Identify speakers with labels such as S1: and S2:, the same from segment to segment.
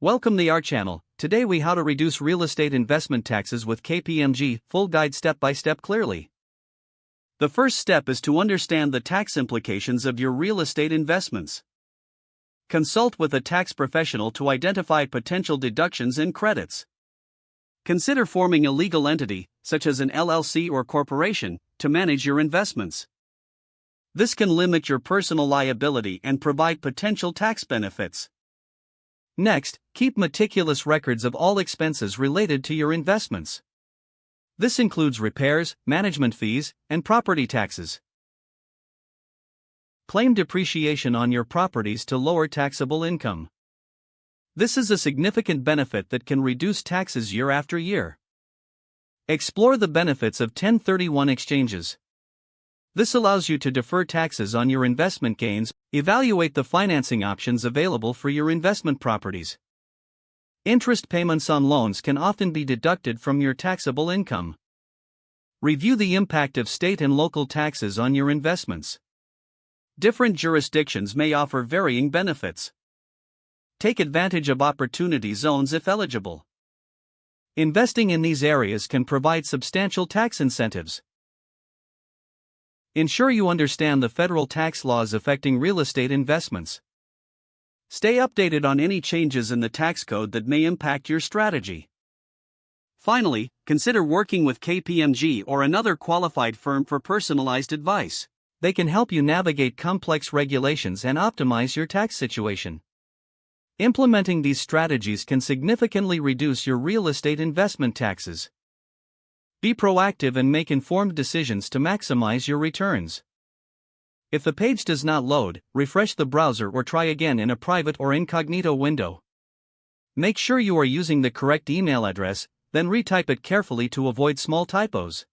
S1: Welcome to our channel. Today we how to reduce real estate investment taxes with KPMG, full guide step by step clearly. The first step is to understand the tax implications of your real estate investments. Consult with a tax professional to identify potential deductions and credits. Consider forming a legal entity, such as an LLC or corporation, to manage your investments. This can limit your personal liability and provide potential tax benefits. Next, keep meticulous records of all expenses related to your investments. This includes repairs, management fees, and property taxes. Claim depreciation on your properties to lower taxable income. This is a significant benefit that can reduce taxes year after year. Explore the benefits of 1031 exchanges. This allows you to defer taxes on your investment gains. Evaluate the financing options available for your investment properties. Interest payments on loans can often be deducted from your taxable income. Review the impact of state and local taxes on your investments. Different jurisdictions may offer varying benefits. Take advantage of opportunity zones if eligible. Investing in these areas can provide substantial tax incentives. Ensure you understand the federal tax laws affecting real estate investments. Stay updated on any changes in the tax code that may impact your strategy. Finally, consider working with KPMG or another qualified firm for personalized advice. They can help you navigate complex regulations and optimize your tax situation. Implementing these strategies can significantly reduce your real estate investment taxes. Be proactive and make informed decisions to maximize your returns. If the page does not load, refresh the browser or try again in a private or incognito window. Make sure you are using the correct email address, then retype it carefully to avoid small typos.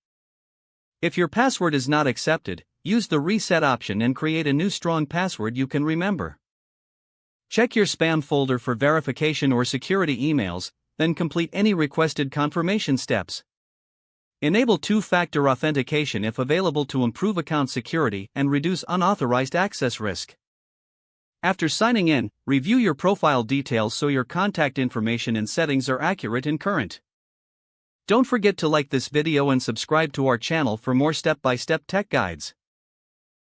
S1: If your password is not accepted, use the reset option and create a new strong password you can remember. Check your spam folder for verification or security emails, then complete any requested confirmation steps. Enable two-factor authentication if available to improve account security and reduce unauthorized access risk. After signing in, review your profile details so your contact information and settings are accurate and current. Don't forget to like this video and subscribe to our channel for more step-by-step tech guides.